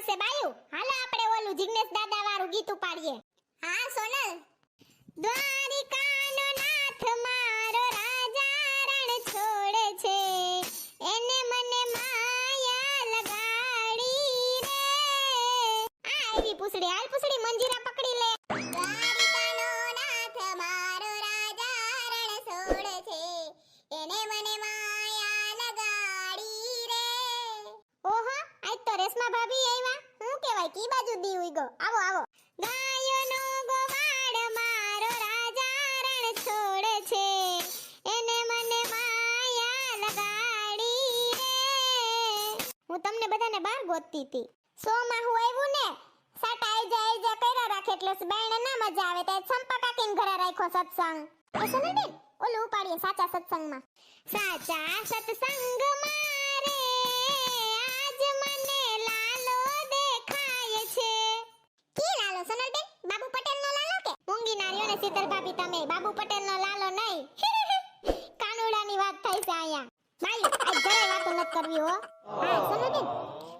છે બાયુ. હાલો આપણે ઓલું જિગ્નેશ દાદા વાળું ગીત ઉપાડીએ. હા સોનલ. દ્વારિકાનો નાથ મારો રાજા રણ છોડે છે, એને મને માયા લગાડી રે. આ આવી પૂછડી, હાલ પૂછડી મંજીરા પકડી લે. દ્વારિકાનો નાથ મારો રાજા રણ છોડે છે, એને મને માયા લગાડી રે. ઓહો, આજ તો રેશમા ભાભી આવ્યા. હું કહેવાય કી બાજુ દી ઉઈ ગો. આવો આવો. ગાયોનો ગોવાળ મારો રાજા રણ છોડે છે, એને મને માયા લગાડી રે. હું તમને બધાને બહાર ગોતતી હતી. સોમાં હું આવ્યું ને સાટા આઈ જા કર્યા રાખે એટલે બાયણે ના મજા આવે. તે સંપા કાકીને ઘરે રાખ્યો સત્સંગ. એસો ને બેન ઓલું ઉપાડીએ સાચા સત્સંગમાં. સાચા સત્સંગમાં રે આજ મને લાલો દેખાય છે. કી લાલો સોનલબેન? બાબુ પટેલનો લાલો કે મૂંગી નાર્યો ને શીતલ ભાભી તમે બાબુ પટેલનો લાલો નહીં. કાનુડાની વાત થાય છે આયા. બાયુ આજ જરાય વાતો નત કરવી હો. હા સોનલબેન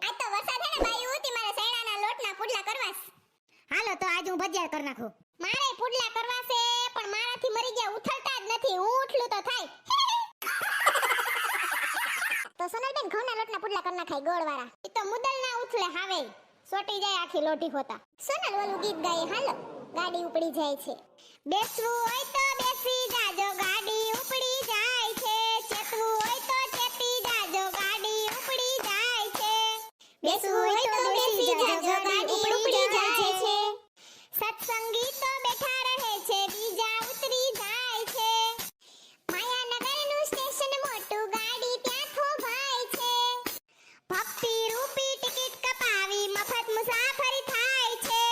આજ તો વરસાદ હે ને બાયુ ઉતી મારે સૈણાના લોટના પુડલા કરવાસ. હાલો તો આજ હું ભજીયા કર નાખું. મારે પુડલા કરવા છે પણ મારાથી મરી ગયા ઉથલતા જ નથી. હું ઉઠલું તો થાય. તો સોનલબેન ઘઉંના લોટના પુડલા કર નાખાય ગોળવાળા. ઈ તો મુદલ ના ઉથલે હાવે સોટી જાય આખી લોટી હોતા. સોનલ ઓલું ગીત ગાય હાલો. ગાડી ઉપડી જાય છે. બેસવું હોય તો બેસી જાજો ગાડી ઉપડી જાય છે. ચેતવું હોય તો ચેતી જાજો ગાડી ઉપડી જાય છે. બેસવું હોય તો બેસી જાજો ગાડી ઉપડી જાય છે. સત્સંગી તો બેઠા રહે છે બીજા ઉતરી જાય છે. માયાનગરનું સ્ટેશન મોટું ગાડી ત્યાં થોભાય છે. ભક્તિ રૂપી ટિકિટ કપાવી મફત મુસાફરી થાય છે.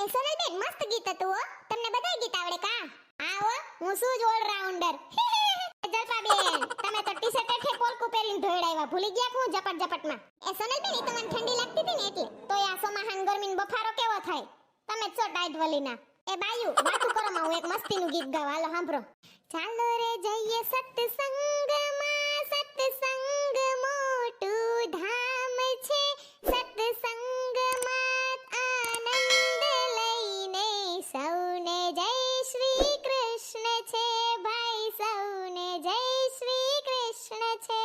એ સોનલબેન મસ્ત ગીત હતું હો. તમને બધાય ગીત આવડે કા? આવો હું શું જ ઓલરાઉન્ડર. જલપાબેન તમે તો ટી-શર્ટ હેઠે પોલકું પહેરીને ધોઈડાવ્યા ભૂલી ગયા હું ઝપટ ઝપટમાં. એ સોનલબેન ઈ તો મને ઠંડી લાગતી હતી ને એટલે. તો આ સોમાહાન ગરમીનો બફારો કેવો થાય? તમે છો ટાઈટ વલીના. એ બાયુ વાતું કરો માં હું એક મસ્તીનું ગીત ગાવ. હાલો સાંભળો. ચાલો રે જઈએ સત્સંગમાં, સત્સંગ મોટું ધામ છે. સત્સંગમાં આનંદ લઈને સૌને જય શ્રી કૃષ્ણ છે ભાઈ, સૌને જય શ્રી કૃષ્ણ છે.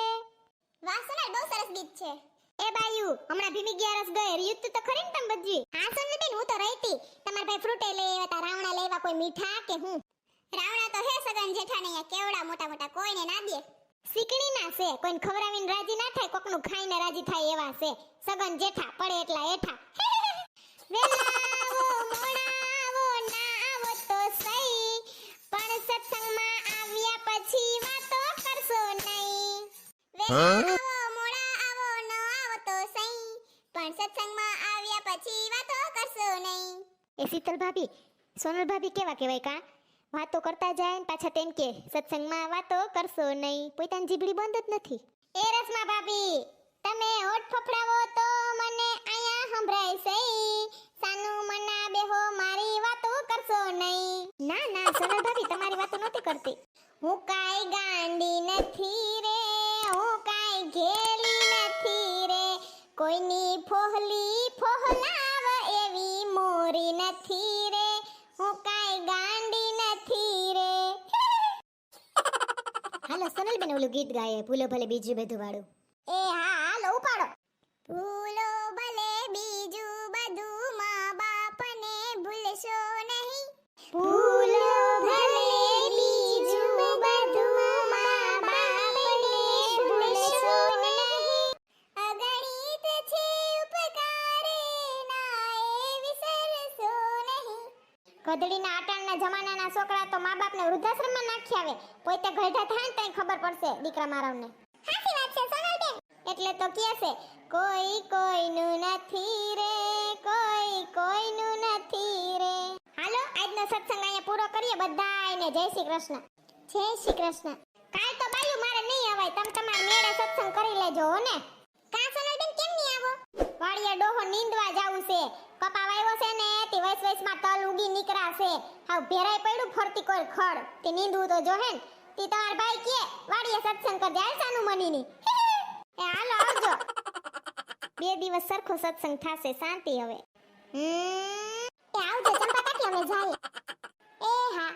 વાહ સોનલ બહુ સરસ ગીત છે. એ બાયુ હમણાં ભીમી ગયા રસ ગયે રીત તો ખરી ને તમે બજી. હા સોનલબેન હું તો રહીતી. તમાર ભાઈ ફ્રૂટે લઈ આવ્યા તા. રાવણા લેવા કોઈ મીઠા કે હું? રાવણા તો હે સગન જેઠાને કેવડા મોટા મોટા કોઈને ના દે. સિકણી ના છે કોઈને ખવરાવીને રાજી ના થાય, કોકનું ખાઈને રાજી થાય એવા છે. સગન જેઠા પડે એટલા એઠા. વેલાવો મોડાવો ના આવો તો સહી, પણ સત્સંગમાં આવ્યા પછી વાતો કરશો નહીં. વેલાવો મોડા આવો ન આવો તો સહી, પણ સત્સંગમાં આવ્યા પછી વાતો કરશો નહીં. એ શીતલ ભાભી સોનલ ભાભી કેવા કહેવાય કા? વાતો કરતા જાય ને પાછા તેમ કે સત્સંગમાં વાતો કરશો નહીં. પોતાની જીભડી બંધ જ નથી. એ રસમા ભાભી તમે હોઠ ફફડાવો તો મને આયા સંભળાય છે. સાનું મના બેહો મારી વાતો કરશો નહીં. ના ના સોનલ ભાભી તમારી વાતો નહોતી કરતી. હું કાઈ ગાંડી નથી રે, હું કાઈ ઘેલી નથી રે, કોઈની ફોહલી ફોહલાવ એવી મોરી નથી રે, હું કાઈ ગાંડી નથી રે. હાલો સોનલબેન ઓલું ગીત ગાયે ભૂલો ભલે બીજું બધું વાળું. એ હા હાલો ઉપાડો. ભૂલો ભલે બીજું બધું મા બાપને ભૂલશો નહીં. ભૂલો ભલે બીજું બધું મા બાપને ભૂલશો નહીં. અગણિત છે ઉપકાર ના એ વિસરશો નહીં. ગધડીના આટાણના જમાનાના છોકરા તો મા બાપને વૃદ્ધાશ્રમમાં નાખી આવે. પોતે ગઢા થાય ને તઈ ખબર પડશે દીકરા મારાવને. સાચી વાત છે સોનલબેન. એટલે તો કહે છે કોઈ કોઈનું નથી રે, કોઈ કોઈનું નથી રે. હાલો આજનો સત્સંગ અહીંયા પૂરો કરીએ બધાયને. જય શ્રી કૃષ્ણ. જય શ્રી કૃષ્ણ. કાલ તો બાયુ મારે નહીં અવાય. તમે તમારા મેળે સત્સંગ કરી લેજો હો ને. કા સોનલબેન કેમ નહીં આવો? વાડીએ ડોહો નીંદવા જાવું છે. કપા વાવ્યો છે ને તે વૈસમાં તલ ઉગી નીકળા છે. હાવ ભેરાય પડ્યું ફરતી કોઈ ખડ. તે નીંદવું તો જોહે ને. તે તમાર ભાઈ કે વાડીએ સત્સંગ કરજે હાલ સાનું મનીની. એ હાલો આવજો. 2 દિવસ સરખો સત્સંગ થાશે, શાંતિ હવે. એ આવજો ચંપા કાકી, અમે જાય. એ હા.